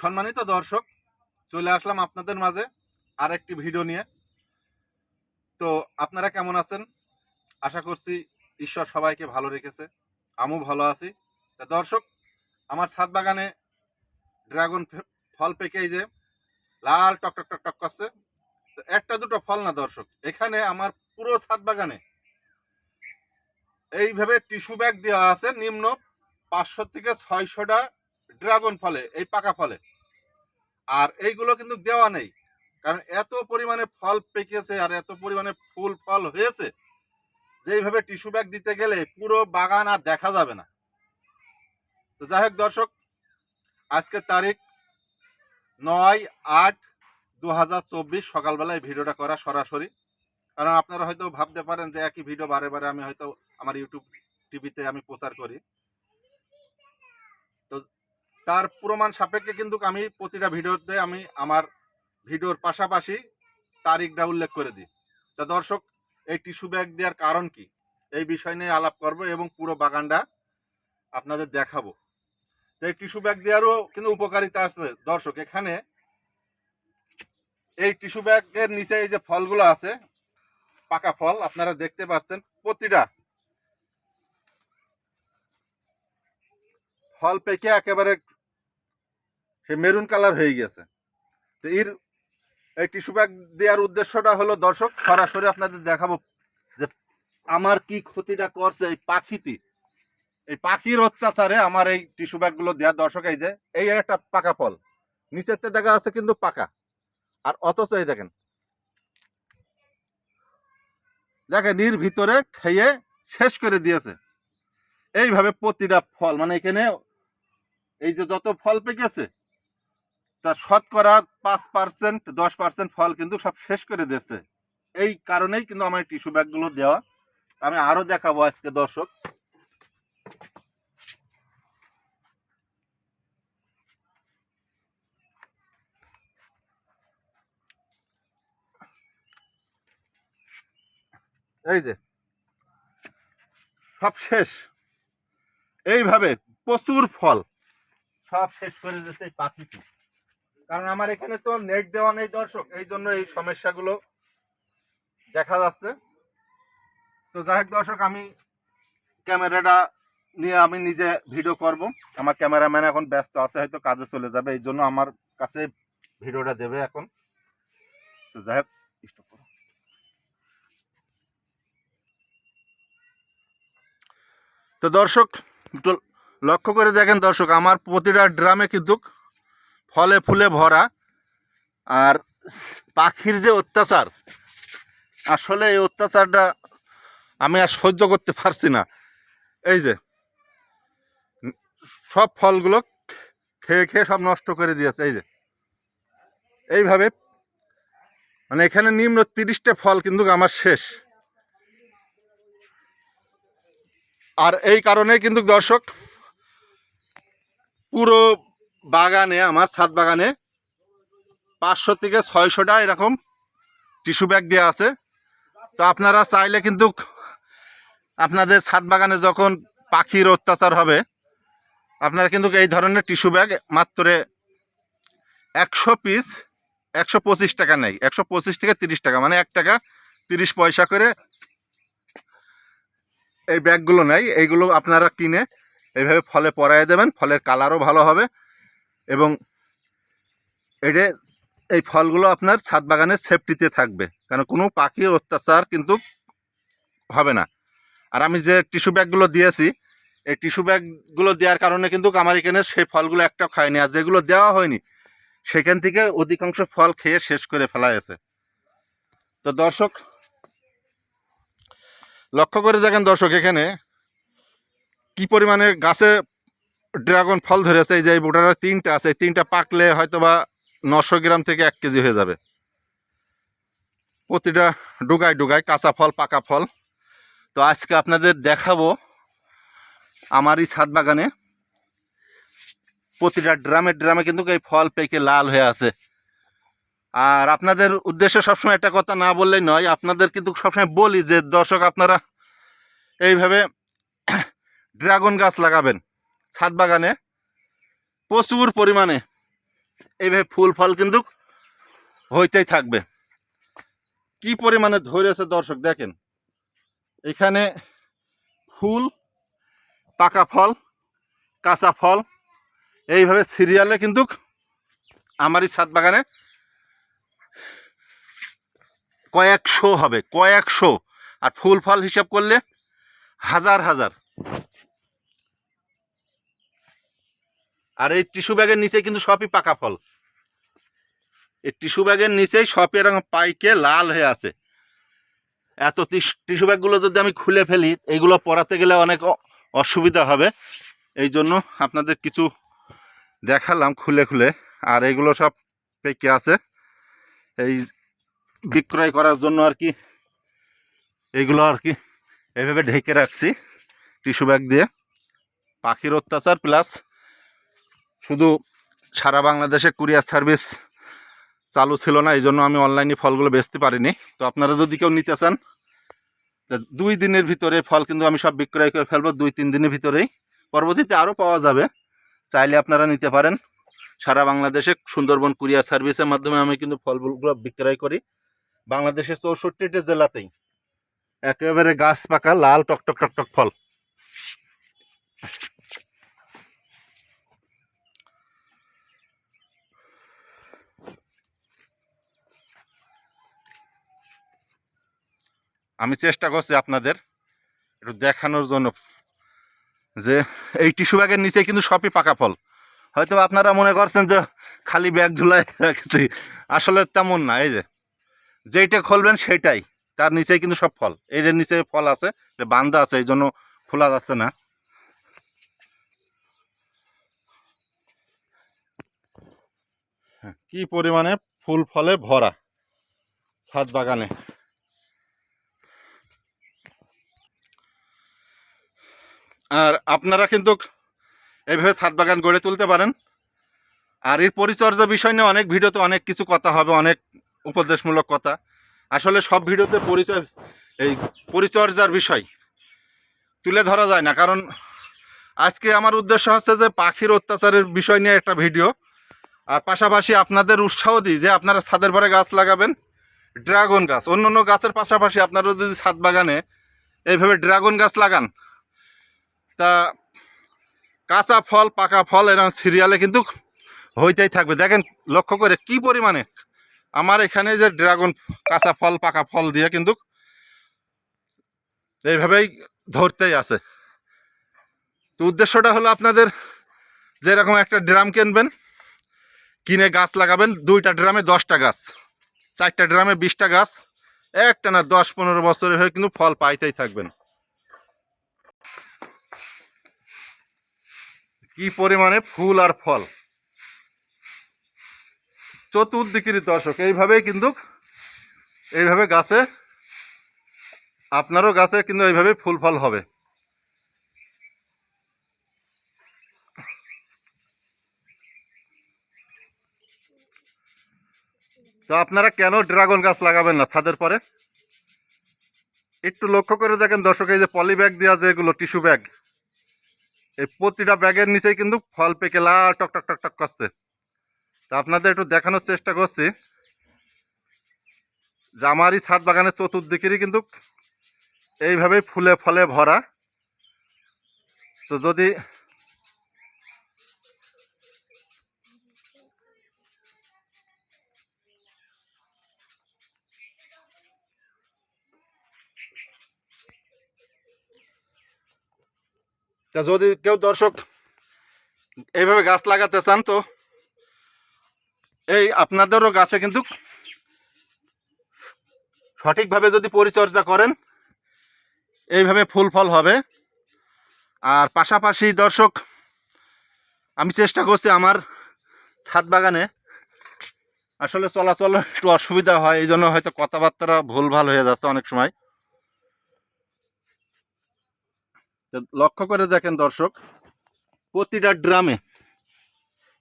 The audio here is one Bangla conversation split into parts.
সম্মানিত দর্শক, চলে আসলাম আপনাদের মাঝে আর একটি ভিডিও নিয়ে। তো আপনারা কেমন আছেন? আশা করছি ঈশ্বর সবাইকে ভালো রেখেছে, আমিও ভালো আছি। তা দর্শক, আমার ছাদ বাগানে ড্রাগন ফল পেকে এই যে লাল টক টক টক টক করছে। তো একটা দুটো ফল না দর্শক, এখানে আমার পুরো ছাদ বাগানে এইভাবে টিস্যু ব্যাগ দেওয়া আছে নিম্ন 500 থেকে 600টা ড্রাগন ফলে, এই পাকা ফলে। আর এইগুলো কিন্তু দেওয়া নেই, কারণ এত পরিমাণে ফল পেকেছে আর এত পরিমাণে ফুল ফল হয়েছে যে এইভাবে টিস্যু ব্যাগ দিতে গেলে পুরো বাগান আর দেখা যাবে না। তো যাই হোক দর্শক, আজকে তারিখ 9/8/2024 সকালবেলায় ভিডিওটা করা সরাসরি। কারণ আপনারা হয়তো ভাবতে পারেন যে একই ভিডিও বারে বারে আমি হয়তো আমার ইউটিউব টিভিতে আমি প্রচার করি। তো তার প্রমাণ সাপেক্ষে কিন্তু আমি প্রতিটা ভিডিওতে আমি আমার ভিডিওর পাশাপাশি তারিখটা উল্লেখ করে দিই। তা দর্শক, এই টিস্যু ব্যাগ দেওয়ার কারণ কি, এই বিষয় নিয়ে আলাপ করব এবং পুরো বাগানটা আপনাদের দেখাবো। তো এই টিস্যু ব্যাগ দেওয়ারও কিন্তু উপকারিতা আছে দর্শক। এখানে এই টিস্যু ব্যাগের নিচে এই যে ফলগুলো আছে, পাকা ফল আপনারা দেখতে পাচ্ছেন, প্রতিটা ফল পেকে একেবারে সে মেরুন কালার হয়ে গেছে। তো এই টিস্যু ব্যাগ দেওয়ার উদ্দেশ্যটা হলো দর্শক, সরাসরি আপনাদের দেখাবো যে আমার কি ক্ষতিটা করছে এই পাখিটি, এই পাখির অত্যাচারে আমার এই টিস্যু ব্যাগগুলো দেওয়ার। দর্শক, এই যে এই একটা পাকা ফল, নিচের দেখা আছে কিন্তু পাকা, আর অথচ এই দেখেন এর ভিতরে খেয়ে শেষ করে দিয়েছে। এইভাবে প্রতিটা ফল, মানে এখানে এই যে যত ফল পেকেছে তার শতকরা 5%, 10% ফল কিন্তু সব শেষ করে দিয়েছে। এই কারণেই কিন্তু আমার টিস্যু ব্যাগগুলো দেওয়া। আমি আরো দেখাবো আজকে দর্শক। এই যে সব শেষ, এইভাবে প্রচুর ফল সব শেষ করে দিয়েছে এই পাখিটি। কারণ আমার এখানে তো নেট দেওয়া নেই দর্শক, এই জন্য এই সমস্যাগুলো দেখা যাচ্ছে। তো যাই হোক দর্শক, আমি ক্যামেরাটা নিয়ে আমি নিজে ভিডিও করব। আমার ক্যামেরাম্যান এখন ব্যস্ত আছে, হয়তো কাজে চলে যাবে, এই জন্য আমার কাছে ভিডিওটা দেবে এখন। তো যাই হোক, স্টপ করো। তো দর্শক, একটু লক্ষ্য করে দেখেন দর্শক, আমার প্রতিটা ড্রামে কিন্তু ফলে ফুলে ভরা। আর পাখির যে অত্যাচার, আসলে এই অত্যাচারটা আমি আর সহ্য করতে পারছি না। এই যে সব ফলগুলো খেয়ে খেয়ে সব নষ্ট করে দিয়েছে। এই যে এইভাবে, মানে এখানে নিম্ন 30টা ফল কিন্তু আমার শেষ। আর এই কারণে কিন্তু দর্শক, পুরো বাগানে, আমার ছাদ বাগানে 500 থেকে 600টা এরকম টিস্যু ব্যাগ দেওয়া আছে। তো আপনারা চাইলে কিন্তু আপনাদের ছাদ বাগানে যখন পাখির অত্যাচার হবে, আপনারা কিন্তু এই ধরনের টিস্যু ব্যাগ মাত্র 100 পিস 125 টাকা নেই, 125 থেকে 30 টাকা, মানে 1 টাকা 30 পয়সা করে এই ব্যাগগুলো নেই। এইগুলো আপনারা কিনে এইভাবে ফলে পরায় দেবেন, ফলের কালারও ভালো হবে এবং এটা এই ফলগুলো আপনার ছাদ বাগানের সেফটিতে থাকবে, কারণ কোনো পাখির অত্যাচার কিন্তু হবে না। আর আমি যে টিস্যু ব্যাগগুলো দিয়েছি, এই টিস্যু ব্যাগগুলো দেওয়ার কারণে কিন্তু আমার এখানে সেই ফলগুলো একটাও খায়নি, আর যেগুলো দেওয়া হয়নি সেখান থেকে অধিকাংশ ফল খেয়ে শেষ করে ফেলা হয়েছে। তো দর্শক, লক্ষ্য করে দেখেন দর্শক, এখানে কি পরিমাণে গাছে ড্রাগন ফল ধরেছে। এই যে এই বোটার 3টা আছে, এই 3টা পাকলে হয়তো বা 900 গ্রাম থেকে 1 কেজি হয়ে যাবে। প্রতিটা ডুগায় ডুগায় কাঁচা ফল, পাকা ফল। তো আজকে আপনাদের দেখাবো আমার এই ছাদ বাগানে প্রতিটা ড্রামে ড্রামে কিন্তু এই ফল পেকে লাল হয়ে আছে। আর আপনাদের উদ্দেশ্যে সবসময় একটা কথা না বললেই নয়, আপনাদের কিন্তু সবসময় বলি যে দর্শক, আপনারা এইভাবে ড্রাগন গাছ লাগাবেন ছাদ বাগানে, প্রচুর পরিমাণে এইভাবে ফুল ফল কিন্তু হইতেই থাকবে। কি পরিমাণে ধরেছে দর্শক দেখেন, এখানে ফুল, পাকা ফল, কাঁচা ফল এইভাবে সিরিয়ালে কিন্তু আমারই ছাদ বাগানে কয়েকশো হবে, কয়েকশো। আর ফুল ফল হিসাব করলে হাজার হাজার। আর এই টিস্যু ব্যাগের নিচে কিন্তু সবই পাকা ফল। এই টিস্যু ব্যাগের নিচেই সবই এরকম পাইকে লাল হয়ে আছে। এত টিস্যু ব্যাগগুলো যদি আমি খুলে ফেলি, এইগুলো পরাতে গেলে অনেক অসুবিধা হবে। এই জন্য আপনাদের কিছু দেখালাম খুলে খুলে। আর এইগুলো সব পেকে আছে, এই বিক্রয় করার জন্য আর কি এইগুলো আর কি এইভাবে ঢেকে রাখছি টিস্যু ব্যাগ দিয়ে। পাখির অত্যাচার প্লাস শুধু সারা বাংলাদেশে কুরিয়ার সার্ভিস চালু ছিল না, এই জন্য আমি অনলাইনে ফলগুলো বেচতে পারিনি। তো আপনারা যদি কেউ নিতে চান, 2 দিনের ভিতরে ফল কিন্তু আমি সব বিক্রয় করে ফেলবো, 2-3 দিনের ভিতরেই। পরবর্তীতে আরও পাওয়া যাবে, চাইলে আপনারা নিতে পারেন। সারা বাংলাদেশে সুন্দরবন কুরিয়ার সার্ভিসের মাধ্যমে আমি কিন্তু ফলগুলো বিক্রয় করি। বাংলাদেশের 64টি জেলাতেই একেবারে গাছ পাকা লাল টকটক টকটক ফল। আমি চেষ্টা করছি আপনাদের একটু দেখানোর জন্য যে এই টিস্যু ব্যাগের নিচে কিন্তু সবই পাকা ফল। হয়তো আপনারা মনে করছেন যে খালি ব্যাগ ঝুলাই রাখছি, আসলে তেমন না। এই যে যেইটা খুলবেন সেইটাই, তার নিচেই কিন্তু সব ফল। এর নিচে ফল আছে, বান্ধা আছে, এই জন্য খোলা যাচ্ছে না। কি পরিমাণে ফুল ফলে ভরা ছাদ বাগানে। আর আপনারা কিন্তু এইভাবে ছাদ বাগান গড়ে তুলতে পারেন। আর এর পরিচর্যা বিষয় নিয়ে অনেক ভিডিওতে অনেক কিছু কথা হবে, অনেক উপদেশমূলক কথা। আসলে সব ভিডিওতে এই পরিচর্যার বিষয় তুলে ধরা যায় না, কারণ আজকে আমার উদ্দেশ্য হচ্ছে যে পাখির অত্যাচারের বিষয় নিয়ে একটা ভিডিও। আর পাশাপাশি আপনাদের উৎসাহ দিই যে আপনারা ছাদের পরে গাছ লাগাবেন, ড্রাগন গাছ। অন্য অন্য গাছের পাশাপাশি আপনারা যদি ছাদ বাগানে এইভাবে ড্রাগন গাছ লাগান, তা কাঁচা ফল, পাকা ফল এরকম সিরিয়ালে কিন্তু হইতেই থাকবে। দেখেন লক্ষ্য করে কি পরিমাণে আমার এখানে যে ড্রাগন কাঁচা ফল, পাকা ফল দিয়ে কিন্তু এইভাবেই ধরতেই আছে। তো উদ্দেশ্যটা হলো আপনাদের যেরকম একটা ড্রাম কিনবেন, কিনে গাছ লাগাবেন। 2টা ড্রামে 10টা গাছ, 4টা ড্রামে 20টা গাছ, একটা না 10-15 বছরের হয়ে কিন্তু ফল পাইতেই থাকবেন। কি পরিমাণে ফুল আর ফল চতুর্দিকের দর্শক। এইভাবেই কিন্তু এইভাবে গাছে, আপনারও গাছে কিন্তু এইভাবে ফুল ফল হবে। তো আপনারা কেন ড্রাগন গাছ লাগাবেন না ছাদের পরে? একটু লক্ষ্য করে দেখেন দর্শক, এই যে পলি ব্যাগ দেওয়া যেগুলো টিস্যু ব্যাগ, এই প্রতিটা ব্যাগের নিচেই কিন্তু ফল পেকে লাল টকটক টকটক করছে। তা আপনাদের একটু দেখানোর চেষ্টা করছি যে আমারই ছাদ বাগানের চতুর্দিকেরই কিন্তু এইভাবেই ফুলে ফলে ভরা। তো যদি কেউ দর্শক এইভাবে গাছ লাগাতে চান, তো এই আপনাদেরও গাছে কিন্তু সঠিকভাবে যদি পরিচর্যা করেন, এইভাবে ফুল ফল হবে। আর পাশাপাশি দর্শক আমি চেষ্টা করছি আমার ছাদ বাগানে আসলে চলাচল একটু অসুবিধা হয়, এই জন্য হয়তো কথাবার্তা ভুলভাল হয়ে যাচ্ছে অনেক সময়। লক্ষ্য করে দেখেন দর্শক, প্রতিটা ড্রামে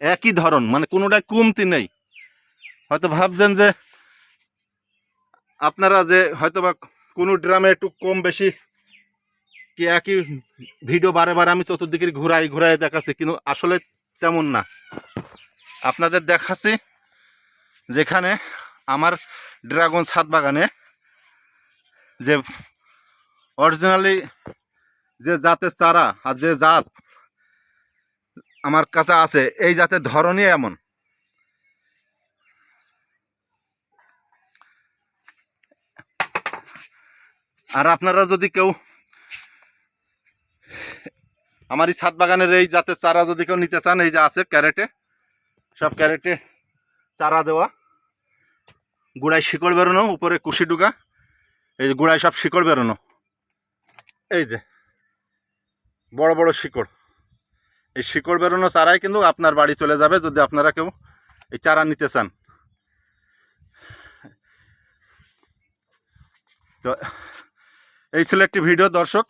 একই ধরন, মানে কোনোটাই কমতি নেই। হয়তো ভাবছেন যে আপনারা যে হয়তো বা কোনো ড্রামে একটু কম বেশি কি একই ভিডিও বারে বারে আমি চতুর্দিকে ঘুরাই ঘুরাই দেখাচ্ছি, কিন্তু আসলে তেমন না। আপনাদের দেখাচ্ছি যেখানে আমার ড্রাগন ছাদ বাগানে যে অরিজিনালি যে জাতের চারা আর যে জাত আমার কাছে আছে, এই জাতের ধরনই এমন। আর আপনারা যদি কেউ আমার এই ছাদ বাগানের এই জাতের চারা যদি কেউ নিতে চান, এই যে আছে ক্যারেটে, সব ক্যারেটে চারা দেওয়া, গুড়ায় শিকড় বেরোনো, উপরে কুশি ডুগা, এই যে গুড়ায় সব শিকড় বেরোনো, এই যে বড় বড় শিকড়। এই শিকড় বেরোনো চারাই কিন্তু আপনার বাড়ি চলে যাবে যদি আপনারা কেউ এই চারা নিতে চান। তো এই ছিল একটি ভিডিও দর্শক।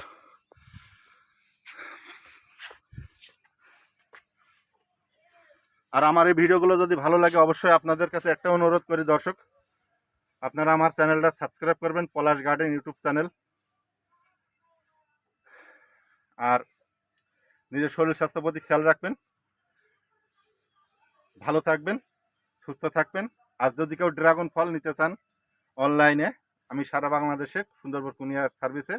আর আমার এই ভিডিওগুলো যদি ভালো লাগে, অবশ্যই আপনাদের কাছে একটা অনুরোধ করি দর্শক, আপনারা আমার চ্যানেলটা সাবস্ক্রাইব করবেন, পলাশ গার্ডেন ইউটিউব চ্যানেল। আর নিজের শরীর স্বাস্থ্যের প্রতি খেয়াল রাখবেন, ভালো থাকবেন, সুস্থ থাকবেন। আর যদি কেউ ড্রাগন ফল নিতে চান অনলাইনে, আমি সারা বাংলাদেশে সুন্দরবন কুরিয়ার সার্ভিসে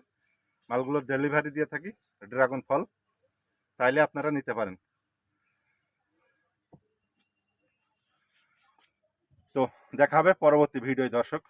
মালগুলো ডেলিভারি দিয়ে থাকি। ড্রাগন ফল চাইলে আপনারা নিতে পারেন। তো দেখা হবে পরবর্তী ভিডিও দর্শক।